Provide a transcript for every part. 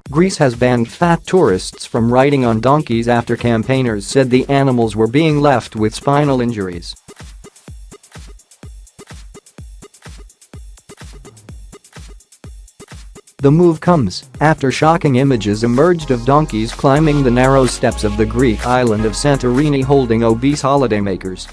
Greece has banned fat tourists from riding on donkeys after campaigners said the animals were being left with spinal injuries. The move comes after shocking images emerged of donkeys climbing the narrow steps of the Greek island of Santorini holding obese holidaymakers.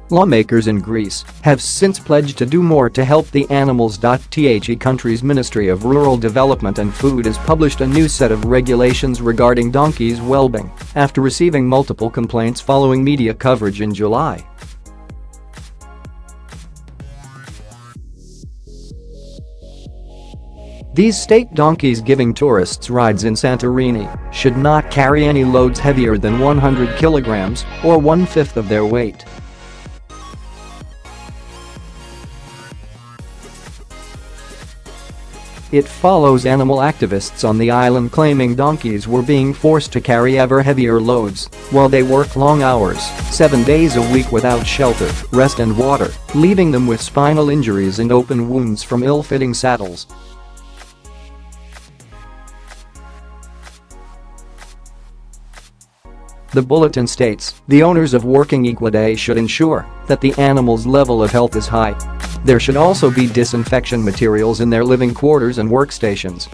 Lawmakers in Greece have since pledged to do more to help the animals.The country's Ministry of Rural Development and Food has published a new set of regulations regarding donkeys' well-being after receiving multiple complaints following media coverage in July. These state donkeys giving tourists rides in Santorini should not carry any loads heavier than 100 kilograms or 1/5 of their weight. It follows animal activists on the island claiming donkeys were being forced to carry ever heavier loads while they work long hours, 7 days a week without shelter, rest and water, leaving them with spinal injuries and open wounds from ill-fitting saddles. The bulletin states, the owners of working equidae should ensure that the animal's level of health is high. There should also be disinfection materials in their living quarters and workstations.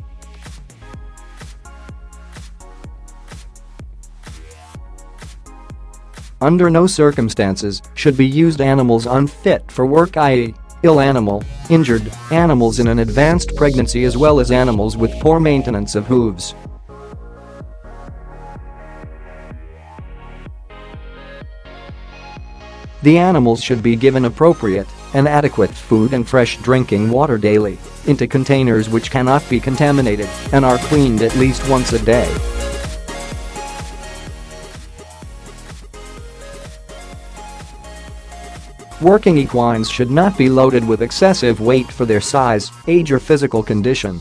Under no circumstances should be used animals unfit for work, i.e., ill animal, injured animals in an advanced pregnancy as well as animals with poor maintenance of hooves. The animals should be given appropriate and adequate food and fresh drinking water daily into containers which cannot be contaminated and are cleaned at least once a day. Working equines should not be loaded with excessive weight for their size, age or physical condition.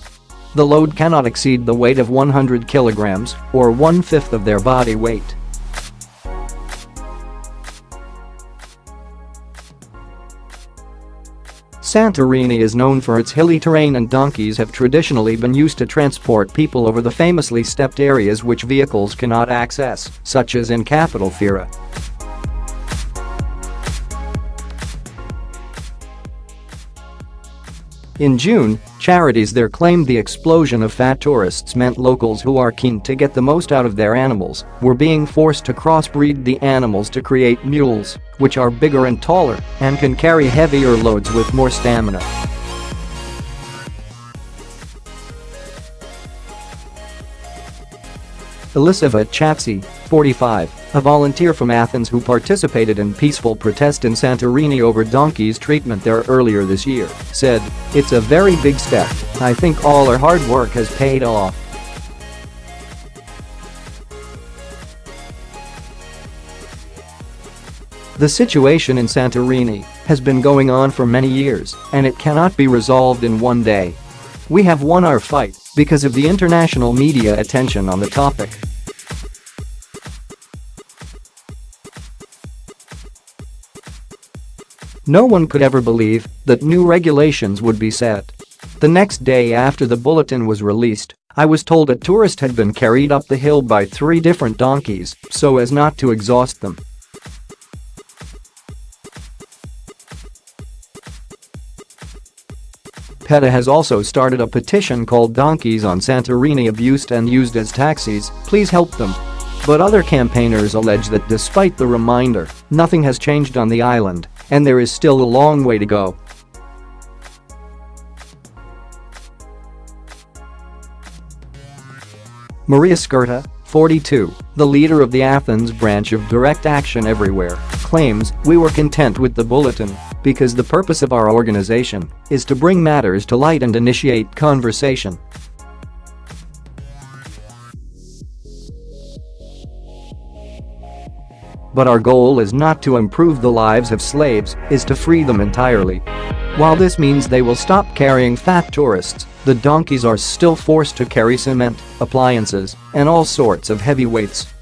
The load cannot exceed the weight of 100 kilograms or 1/5 of their body weight. Santorini is known for its hilly terrain and donkeys have traditionally been used to transport people over the famously stepped areas which vehicles cannot access, such as in capital Fira. In June, charities there claimed the explosion of fat tourists meant locals who are keen to get the most out of their animals were being forced to crossbreed the animals to create mules, which are bigger and taller and can carry heavier loads with more stamina. Elisavet Chatzi, 45, a volunteer from Athens who participated in peaceful protest in Santorini over donkeys' treatment there earlier this year, said, "It's a very big step. I think all our hard work has paid off." The situation in Santorini has been going on for many years, and it cannot be resolved in one day. We have won our fight because of the international media attention on the topic. No one could ever believe that new regulations would be set. The next day after the bulletin was released, I was told a tourist had been carried up the hill by 3 different donkeys so as not to exhaust them. PETA has also started a petition called Donkeys on Santorini Abused and Used as Taxis, please help them. But other campaigners allege that despite the reminder, nothing has changed on the island, and there is still a long way to go. Skourta, 42, the leader of the Athens branch of Direct Action Everywhere, claims, "We were content with the bulletin because the purpose of our organization is to bring matters to light and initiate conversation." But our goal is not to improve the lives of slaves, is to free them entirely. While this means they will stop carrying fat tourists, The donkeys are still forced to carry cement, appliances, and all sorts of heavy weights.